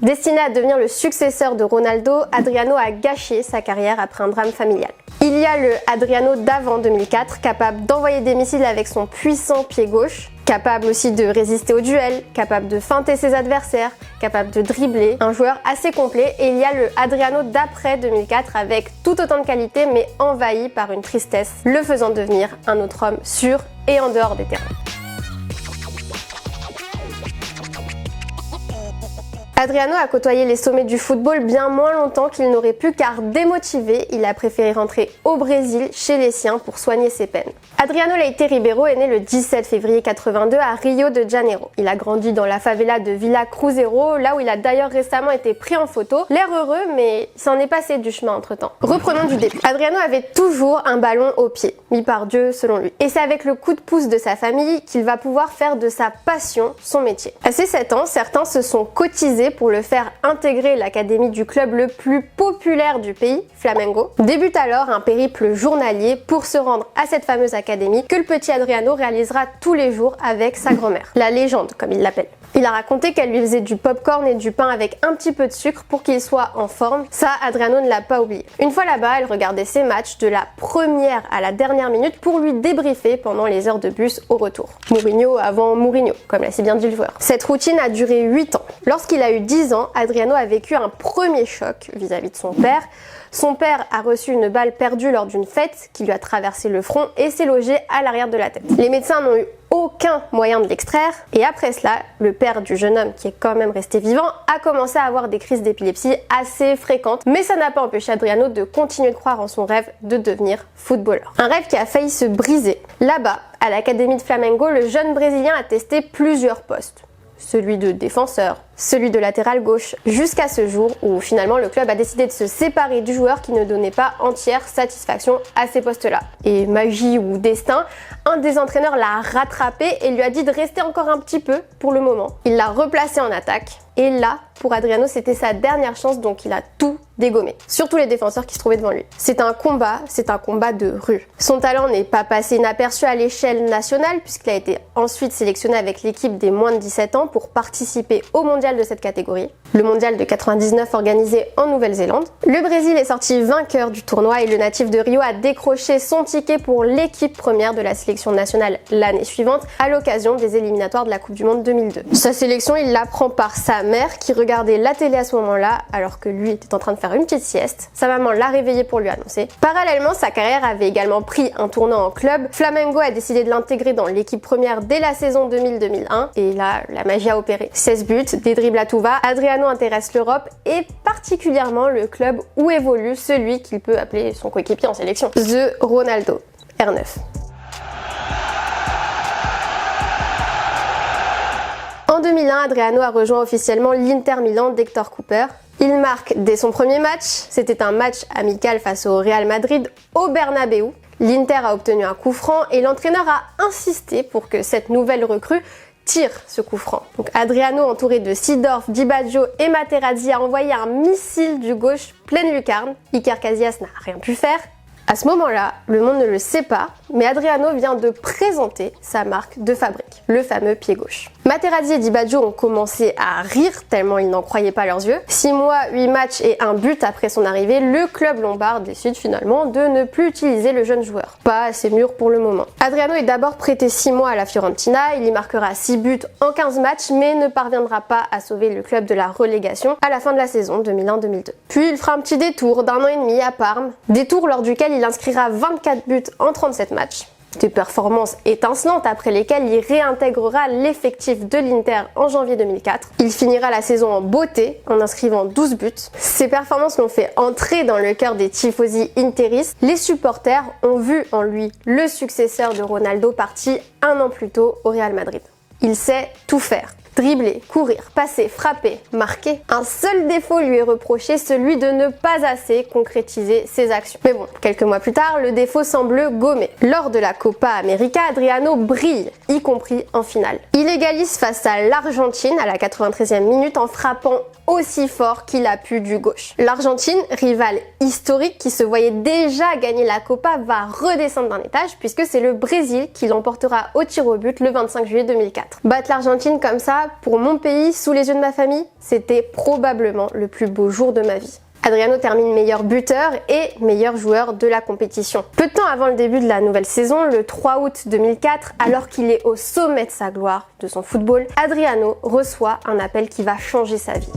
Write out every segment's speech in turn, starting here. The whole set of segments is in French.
Destiné à devenir le successeur de Ronaldo, Adriano a gâché sa carrière après un drame familial. Il y a le Adriano d'avant 2004, capable d'envoyer des missiles avec son puissant pied gauche, capable aussi de résister au duel, capable de feinter ses adversaires, capable de dribbler, un joueur assez complet. Et il y a le Adriano d'après 2004 avec tout autant de qualité mais envahi par une tristesse, le faisant devenir un autre homme sur et en dehors des terrains. Adriano a côtoyé les sommets du football bien moins longtemps qu'il n'aurait pu car démotivé, il a préféré rentrer au Brésil chez les siens pour soigner ses peines. Adriano Leite Ribeiro est né le 17 février 82 à Rio de Janeiro. Il a grandi dans la favela de Villa Cruzeiro, là où il a d'ailleurs récemment été pris en photo. L'air heureux, mais il s'en est passé du chemin entre temps. Reprenons du début. Adriano avait toujours un ballon au pied, mis par Dieu selon lui. Et c'est avec le coup de pouce de sa famille qu'il va pouvoir faire de sa passion son métier. À ses 7 ans, certains se sont cotisés pour le faire intégrer l'académie du club le plus populaire du pays, Flamengo. Débute alors un périple journalier pour se rendre à cette fameuse académie que le petit Adriano réalisera tous les jours avec sa grand-mère, la légende comme il l'appelle. Il a raconté qu'elle lui faisait du popcorn et du pain avec un petit peu de sucre pour qu'il soit en forme. Ça, Adriano ne l'a pas oublié. Une fois là-bas, elle regardait ses matchs de la première à la dernière minute pour lui débriefer pendant les heures de bus au retour. Mourinho avant Mourinho, comme l'a si bien dit le joueur. Cette routine a duré 8 ans. Lorsqu'il a eu 10 ans, Adriano a vécu un premier choc vis-à-vis de son père. Son père a reçu une balle perdue lors d'une fête qui lui a traversé le front et s'est logé à l'arrière de la tête. Les médecins n'ont eu aucun moyen de l'extraire et après cela, le père du jeune homme qui est quand même resté vivant a commencé à avoir des crises d'épilepsie assez fréquentes, mais ça n'a pas empêché Adriano de continuer de croire en son rêve de devenir footballeur. Un rêve qui a failli se briser. Là-bas, à l'académie de Flamengo, le jeune Brésilien a testé plusieurs postes. Celui de défenseur, celui de latéral gauche, jusqu'à ce jour où finalement le club a décidé de se séparer du joueur qui ne donnait pas entière satisfaction à ces postes-là. Et magie ou destin, un des entraîneurs l'a rattrapé et lui a dit de rester encore un petit peu pour le moment. Il l'a replacé en attaque et là, pour Adriano, c'était sa dernière chance donc il a tout dégommé. Surtout les défenseurs qui se trouvaient devant lui. C'est un combat de rue. Son talent n'est pas passé inaperçu à l'échelle nationale puisqu'il a été ensuite sélectionné avec l'équipe des moins de 17 ans pour participer au mondial de cette catégorie. Le mondial de 99 organisé en Nouvelle-Zélande. Le Brésil est sorti vainqueur du tournoi et le natif de Rio a décroché son ticket pour l'équipe première de la sélection nationale l'année suivante à l'occasion des éliminatoires de la Coupe du Monde 2002. Sa sélection, il l'apprend par sa mère qui regardait la télé à ce moment-là alors que lui était en train de faire une petite sieste. Sa maman l'a réveillé pour lui annoncer. Parallèlement, sa carrière avait également pris un tournant en club. Flamengo a décidé de l'intégrer dans l'équipe première dès la saison 2000-2001 et là, la magie a opéré. 16 buts, des dribbles à tout va, Adriano intéresse l'Europe et particulièrement le club où évolue celui qu'il peut appeler son coéquipier en sélection, The Ronaldo, R9. En 2001, Adriano a rejoint officiellement l'Inter Milan d'Hector Cooper. Il marque dès son premier match, c'était un match amical face au Real Madrid au Bernabéu. L'Inter a obtenu un coup franc et l'entraîneur a insisté pour que cette nouvelle recrue tire ce coup franc. Donc Adriano, entouré de Seedorf, Di Baggio et Materazzi, a envoyé un missile du gauche pleine lucarne. Iker Casillas n'a rien pu faire. À ce moment-là, le monde ne le sait pas, mais Adriano vient de présenter sa marque de fabrique, le fameux pied gauche. Materazzi et Di Baggio ont commencé à rire tellement ils n'en croyaient pas leurs yeux. 6 mois, 8 matchs et un but après son arrivée, le club lombard décide finalement de ne plus utiliser le jeune joueur. Pas assez mûr pour le moment. Adriano est d'abord prêté 6 mois à la Fiorentina, il y marquera 6 buts en 15 matchs, mais ne parviendra pas à sauver le club de la relégation à la fin de la saison 2001-2002. Puis il fera un petit détour d'1 an et demi à Parme, détour lors duquel il inscrira 24 buts en 37 matchs. Des performances étincelantes après lesquelles il réintégrera l'effectif de l'Inter en janvier 2004. Il finira la saison en beauté en inscrivant 12 buts. Ces performances l'ont fait entrer dans le cœur des tifosi interistes. Les supporters ont vu en lui le successeur de Ronaldo parti 1 an plus tôt au Real Madrid. Il sait tout faire. Dribbler, courir, passer, frapper, marquer. Un seul défaut lui est reproché, celui de ne pas assez concrétiser ses actions. Mais bon, quelques mois plus tard, le défaut semble gommé. Lors de la Copa América, Adriano brille, y compris en finale. Il égalise face à l'Argentine à la 93e minute en frappant aussi fort qu'il a pu du gauche. L'Argentine, rivale historique qui se voyait déjà gagner la Copa, va redescendre d'un étage puisque c'est le Brésil qui l'emportera au tir au but le 25 juillet 2004. Battre l'Argentine comme ça, pour mon pays, sous les yeux de ma famille, c'était probablement le plus beau jour de ma vie. Adriano termine meilleur buteur et meilleur joueur de la compétition. Peu de temps avant le début de la nouvelle saison, le 3 août 2004, alors qu'il est au sommet de sa gloire, de son football, Adriano reçoit un appel qui va changer sa vie.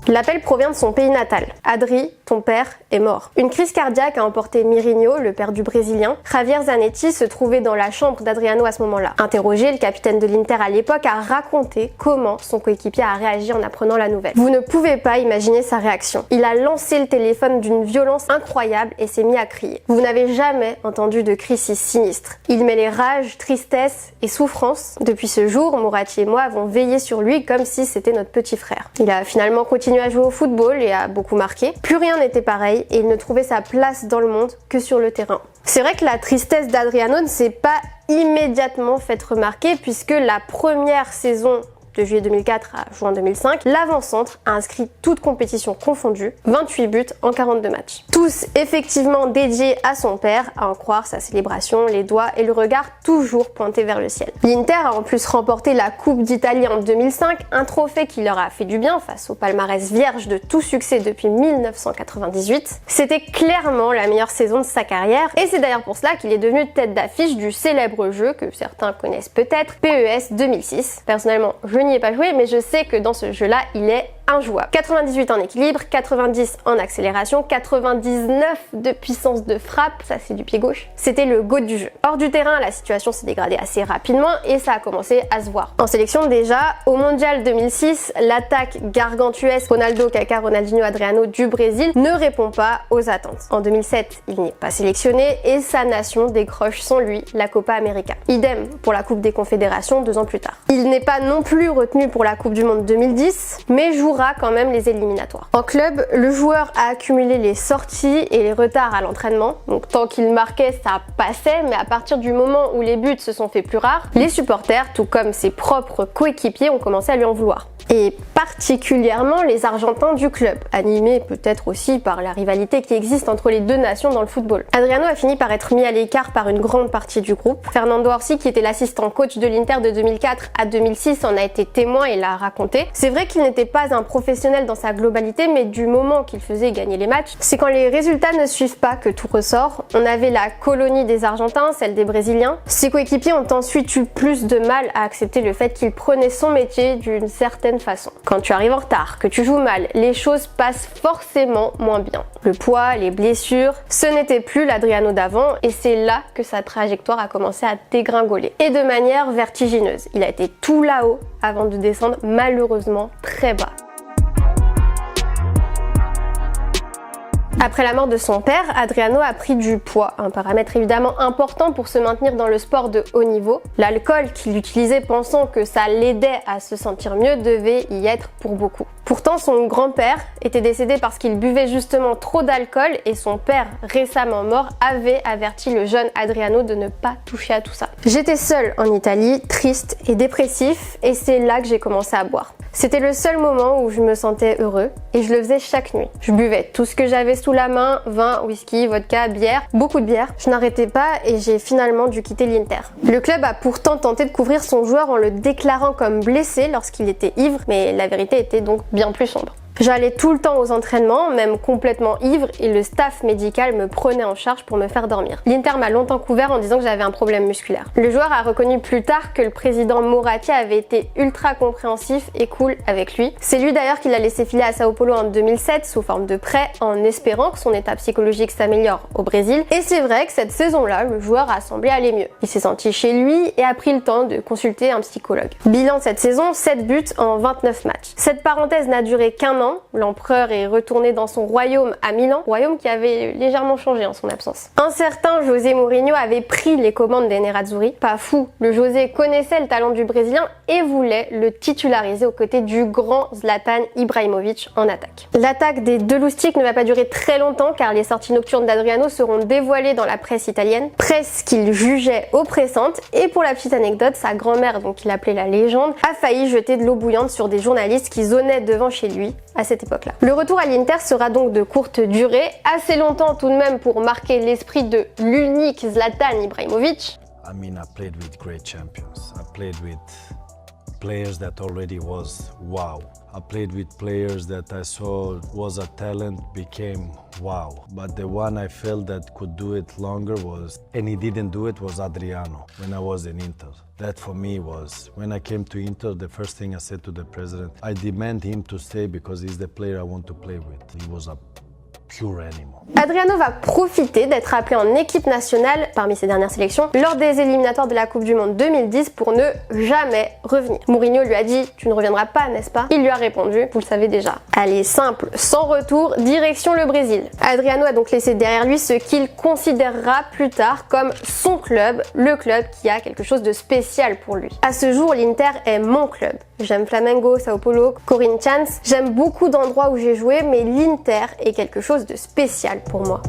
L'appel provient de son pays natal. Adri, ton père est mort. Une crise cardiaque a emporté Mirinho, le père du Brésilien. Javier Zanetti se trouvait dans la chambre d'Adriano à ce moment-là. Interrogé, le capitaine de l'Inter à l'époque a raconté comment son coéquipier a réagi en apprenant la nouvelle. Vous ne pouvez pas imaginer sa réaction. Il a lancé le téléphone d'une violence incroyable et s'est mis à crier. Vous n'avez jamais entendu de cri si sinistre. Il mêlait rage, tristesse et souffrance. Depuis ce jour, Moratti et moi avons veillé sur lui comme si c'était notre petit frère. Il a finalement continué à jouer au football et a beaucoup marqué. Plus rien n'était pareil et il ne trouvait sa place dans le monde que sur le terrain. C'est vrai que la tristesse d'Adriano ne s'est pas immédiatement faite remarquer puisque la première saison de juillet 2004 à juin 2005, l'avant-centre a inscrit toutes compétitions confondues, 28 buts en 42 matchs. Tous effectivement dédiés à son père, à en croire sa célébration, les doigts et le regard toujours pointés vers le ciel. L'Inter a en plus remporté la Coupe d'Italie en 2005, un trophée qui leur a fait du bien face au palmarès vierge de tout succès depuis 1998. C'était clairement la meilleure saison de sa carrière et c'est d'ailleurs pour cela qu'il est devenu tête d'affiche du célèbre jeu que certains connaissent peut-être, PES 2006. Personnellement, je n'y ai pas joué, mais je sais que dans ce jeu-là, il est injouable. 98 en équilibre, 90 en accélération, 99 de puissance de frappe, ça c'est du pied gauche. C'était le GOAT du jeu. Hors du terrain, la situation s'est dégradée assez rapidement et ça a commencé à se voir. En sélection déjà, au Mondial 2006, l'attaque gargantuesque Ronaldo, Kaká, Ronaldinho, Adriano du Brésil ne répond pas aux attentes. En 2007, il n'est pas sélectionné et sa nation décroche sans lui la Copa América. Idem pour la Coupe des Confédérations 2 ans plus tard. Il n'est pas non plus retenu pour la Coupe du Monde 2010, mais jouera quand même les éliminatoires. En club, le joueur a accumulé les sorties et les retards à l'entraînement. Donc tant qu'il marquait, ça passait, mais à partir du moment où les buts se sont fait plus rares, les supporters, tout comme ses propres coéquipiers, ont commencé à lui en vouloir. Et particulièrement les Argentins du club, animés peut-être aussi par la rivalité qui existe entre les deux nations dans le football. Adriano a fini par être mis à l'écart par une grande partie du groupe. Fernando Orsi, qui était l'assistant coach de l'Inter de 2004 à 2006, en a été témoin et l'a raconté. C'est vrai qu'il n'était pas un professionnel dans sa globalité, mais du moment qu'il faisait gagner les matchs, c'est quand les résultats ne suivent pas que tout ressort. On avait la colonie des Argentins, celle des Brésiliens. Ses coéquipiers ont ensuite eu plus de mal à accepter le fait qu'il prenait son métier d'une certaine façon. Quand tu arrives en retard, que tu joues mal, les choses passent forcément moins bien. Le poids, les blessures, ce n'était plus l'Adriano d'avant et c'est là que sa trajectoire a commencé à dégringoler. Et de manière vertigineuse. Il a été tout là-haut avant de descendre malheureusement très bas. Après la mort de son père, Adriano a pris du poids, un paramètre évidemment important pour se maintenir dans le sport de haut niveau. L'alcool qu'il utilisait pensant que ça l'aidait à se sentir mieux devait y être pour beaucoup. Pourtant, son grand-père était décédé parce qu'il buvait justement trop d'alcool et son père, récemment mort, avait averti le jeune Adriano de ne pas toucher à tout ça. J'étais seule en Italie, triste et dépressif, et c'est là que j'ai commencé à boire. C'était le seul moment où je me sentais heureux et je le faisais chaque nuit. Je buvais tout ce que j'avais sous la main, vin, whisky, vodka, bière, beaucoup de bière. Je n'arrêtais pas et j'ai finalement dû quitter l'Inter. Le club a pourtant tenté de couvrir son joueur en le déclarant comme blessé lorsqu'il était ivre, mais la vérité était donc bien plus sombre. J'allais tout le temps aux entraînements, même complètement ivre, et le staff médical me prenait en charge pour me faire dormir. L'Inter m'a longtemps couvert en disant que j'avais un problème musculaire. Le joueur a reconnu plus tard que le président Moratti avait été ultra compréhensif et cool avec lui. C'est lui d'ailleurs qui l'a laissé filer à Sao Paulo en 2007 sous forme de prêt, en espérant que son état psychologique s'améliore au Brésil. Et c'est vrai que cette saison-là, le joueur a semblé aller mieux. Il s'est senti chez lui et a pris le temps de consulter un psychologue. Bilan de cette saison, 7 buts en 29 matchs. Cette parenthèse n'a duré qu'1 an, Milan. L'empereur est retourné dans son royaume à Milan, royaume qui avait légèrement changé en son absence. Un certain José Mourinho avait pris les commandes des Nerazzurri. Pas fou, le José connaissait le talent du Brésilien et voulait le titulariser aux côtés du grand Zlatan Ibrahimovic en attaque. L'attaque des deux loustiques ne va pas durer très longtemps car les sorties nocturnes d'Adriano seront dévoilées dans la presse italienne, presse qu'il jugeait oppressante, et pour la petite anecdote, sa grand-mère, donc qu'il appelait la légende, a failli jeter de l'eau bouillante sur des journalistes qui zonaient devant chez lui à cette époque-là. Le retour à l'Inter sera donc de courte durée, assez longtemps tout de même pour marquer l'esprit de l'unique Zlatan Ibrahimovic. I mean, I played with great champions. I played with players that already was wow. I played with players that I saw was a talent, became wow. But the one I felt that could do it longer was, and he didn't do it, was Adriano when I was in Inter. That for me was, when I came to Inter, the first thing I said to the president, I demand him to stay because he's the player I want to play with. He was a pure animal. Adriano va profiter d'être appelé en équipe nationale parmi ses dernières sélections lors des éliminatoires de la Coupe du Monde 2010 pour ne jamais revenir. Mourinho lui a dit « Tu ne reviendras pas, n'est-ce pas ?» Il lui a répondu « Vous le savez déjà. » Allez, simple, sans retour, direction le Brésil. Adriano a donc laissé derrière lui ce qu'il considérera plus tard comme son club, le club qui a quelque chose de spécial pour lui. À ce jour, l'Inter est mon club. J'aime Flamengo, Sao Paulo, Corinthians, j'aime beaucoup d'endroits où j'ai joué, mais l'Inter est quelque chose de spécial pour moi.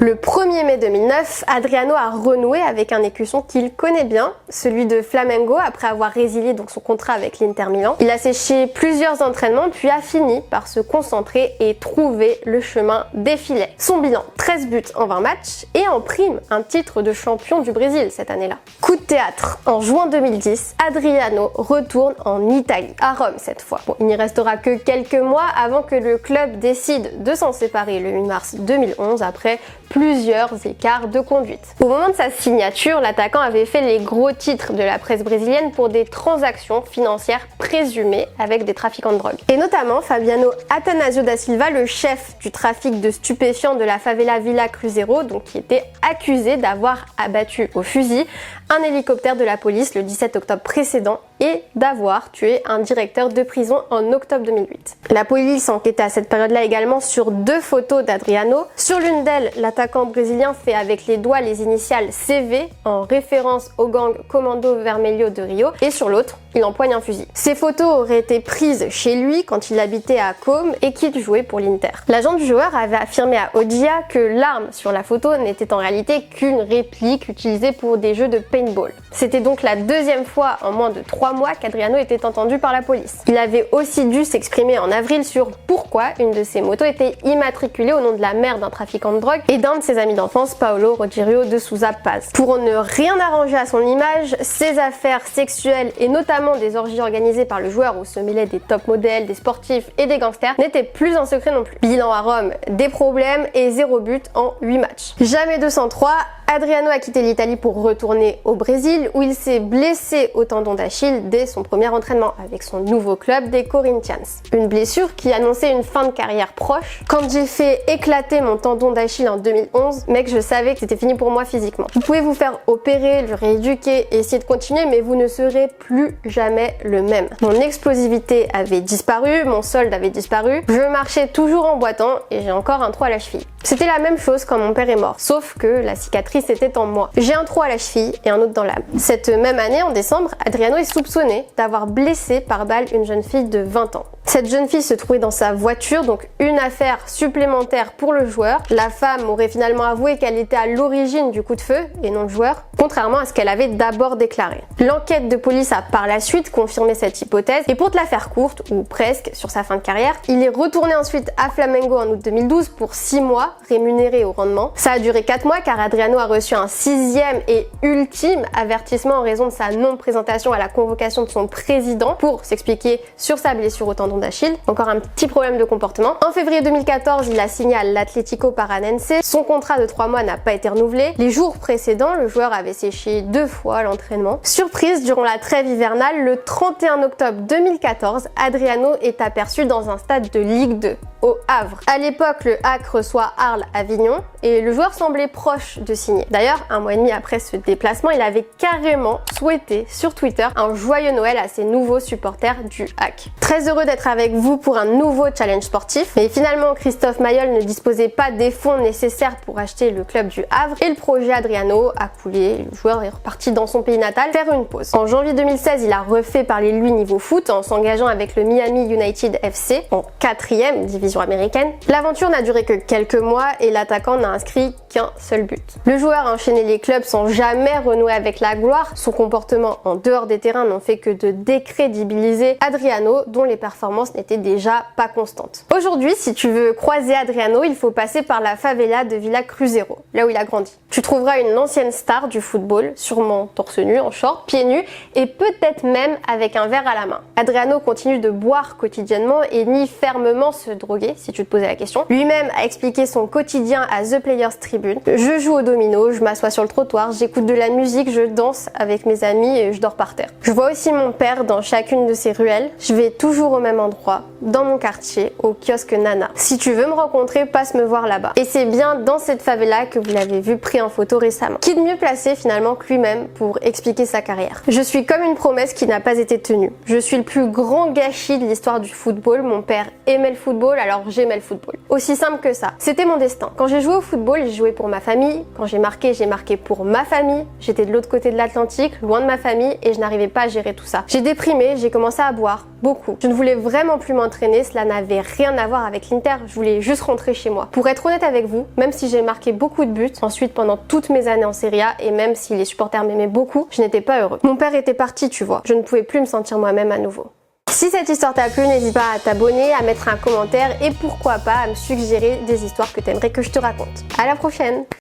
Le 1er mai 2009, Adriano a renoué avec un écusson qu'il connaît bien, celui de Flamengo, après avoir résilié donc son contrat avec l'Inter Milan. Il a séché plusieurs entraînements puis a fini par se concentrer et trouver le chemin des filets. Son bilan, 13 buts en 20 matchs et en prime un titre de champion du Brésil cette année-là. Coup de théâtre, en juin 2010, Adriano retourne en Italie, à Rome cette fois. Bon, il n'y restera que quelques mois avant que le club décide de s'en séparer le 8 mars 2011 après plusieurs écarts de conduite. Au moment de sa signature, l'attaquant avait fait les gros titres de la presse brésilienne pour des transactions financières présumées avec des trafiquants de drogue. Et notamment Fabiano Atanasio da Silva, le chef du trafic de stupéfiants de la favela Villa Cruzeiro, donc qui était accusé d'avoir abattu au fusil un hélicoptère de la police le 17 octobre précédent et d'avoir tué un directeur de prison en octobre 2008. La police enquêtait à cette période-là également sur 2 photos d'Adriano. Sur l'une d'elles, l'attaquant brésilien fait avec les doigts les initiales CV en référence au gang Comando Vermelho de Rio, et sur l'autre, il empoigne un fusil. Ces photos auraient été prises chez lui quand il habitait à Côme et qu'il jouait pour l'Inter. L'agent du joueur avait affirmé à Odia que l'arme sur la photo n'était en réalité qu'une réplique utilisée pour des jeux de paintball. C'était donc la 2e fois en moins de 3 mois qu'Adriano était entendu par la police. Il avait aussi dû s'exprimer en avril sur pourquoi une de ses motos était immatriculée au nom de la mère d'un trafiquant de drogue et d'un de ses amis d'enfance, Paulo Rogério de Souza Paz. Pour ne rien arranger à son image, ses affaires sexuelles et notamment des orgies organisées par le joueur où se mêlaient des top modèles, des sportifs et des gangsters n'étaient plus un secret non plus. Bilan à Rome, des problèmes et 0 but en 8 matchs. Jamais 203, Adriano a quitté l'Italie pour retourner au Brésil où il s'est blessé au tendon d'Achille dès son premier entraînement avec son nouveau club des Corinthians. Une blessure qui annonçait une fin de carrière proche. Quand j'ai fait éclater mon tendon d'Achille en 2011, mec, je savais que c'était fini pour moi physiquement. Vous pouvez vous faire opérer, le rééduquer et essayer de continuer, mais vous ne serez plus jamais le même. Mon explosivité avait disparu, mon solde avait disparu, je marchais toujours en boitant et j'ai encore un trou à la cheville. C'était la même chose quand mon père est mort, sauf que la cicatrice était en moi. J'ai un trou à la cheville et un autre dans l'âme. Cette même année, en décembre, Adriano est soupçonné d'avoir blessé par balle une jeune fille de 20 ans. Cette jeune fille se trouvait dans sa voiture, donc une affaire supplémentaire pour le joueur. La femme aurait finalement avoué qu'elle était à l'origine du coup de feu et non le joueur, contrairement à ce qu'elle avait d'abord déclaré. L'enquête de police a par la suite confirmé cette hypothèse et pour te la faire courte, ou presque, sur sa fin de carrière, il est retourné ensuite à Flamengo en août 2012 pour 6 mois, rémunéré au rendement. Ça a duré 4 mois car Adriano a reçu un 6e et ultime avertissement en raison de sa non-présentation à la convocation de son président pour s'expliquer sur sa blessure au tendon d'Achille. Encore un petit problème de comportement. En février 2014, il a signé à l'Atlético Paranense. Son contrat de 3 mois n'a pas été renouvelé. Les jours précédents, le joueur avait séché 2 fois l'entraînement. Surprise, durant la trêve hivernale, le 31 octobre 2014, Adriano est aperçu dans un stade de Ligue 2. Au Havre. À l'époque, le HAC reçoit Arles Avignon et le joueur semblait proche de signer. D'ailleurs, un mois et demi après ce déplacement, il avait carrément souhaité sur Twitter un joyeux Noël à ses nouveaux supporters du HAC. Très heureux d'être avec vous pour un nouveau challenge sportif, mais finalement Christophe Mayol ne disposait pas des fonds nécessaires pour acheter le club du Havre et le projet Adriano a coulé. Le joueur est reparti dans son pays natal faire une pause. En janvier 2016, il a refait parler de lui niveau foot en s'engageant avec le Miami United FC en 4e division américaine. L'aventure n'a duré que quelques mois et l'attaquant n'a inscrit qu'un seul but. Le joueur a enchaîné les clubs sans jamais renouer avec la gloire. Son comportement en dehors des terrains n'ont fait que de décrédibiliser Adriano, dont les performances n'étaient déjà pas constantes. Aujourd'hui, si tu veux croiser Adriano, il faut passer par la favela de Villa Cruzeiro, là où il a grandi. Tu trouveras une ancienne star du football, sûrement torse nu, en short, pieds nus et peut-être même avec un verre à la main. Adriano continue de boire quotidiennement et nie fermement se droguer, si tu te posais la question. Lui-même a expliqué son quotidien à The Players Tribune. Je joue au domino, je m'assois sur le trottoir, j'écoute de la musique, je danse avec mes amis et je dors par terre. Je vois aussi mon père dans chacune de ces ruelles. Je vais toujours au même endroit, dans mon quartier, au kiosque Nana. Si tu veux me rencontrer, passe me voir là-bas. Et c'est bien dans cette favela que vous l'avez vu pris en photo récemment. Qui de mieux placé finalement que lui-même pour expliquer sa carrière. Je suis comme une promesse qui n'a pas été tenue. Je suis le plus grand gâchis de l'histoire du football. Mon père aimait le football, alors j'aimais le football. Aussi simple que ça. C'était mon destin. Quand j'ai joué au football, j'ai joué pour ma famille. Quand j'ai marqué pour ma famille. J'étais de l'autre côté de l'Atlantique, loin de ma famille, et je n'arrivais pas à gérer tout ça. J'ai déprimé, j'ai commencé à boire, beaucoup. Je ne voulais vraiment plus m'entraîner, cela n'avait rien à voir avec l'Inter, je voulais juste rentrer chez moi. Pour être honnête avec vous, même si j'ai marqué beaucoup de buts, ensuite pendant toutes mes années en Serie A, et même si les supporters m'aimaient beaucoup, je n'étais pas heureux. Mon père était parti, tu vois. Je ne pouvais plus me sentir moi-même à nouveau. Si cette histoire t'a plu, n'hésite pas à t'abonner, à mettre un commentaire et pourquoi pas à me suggérer des histoires que t'aimerais que je te raconte. À la prochaine!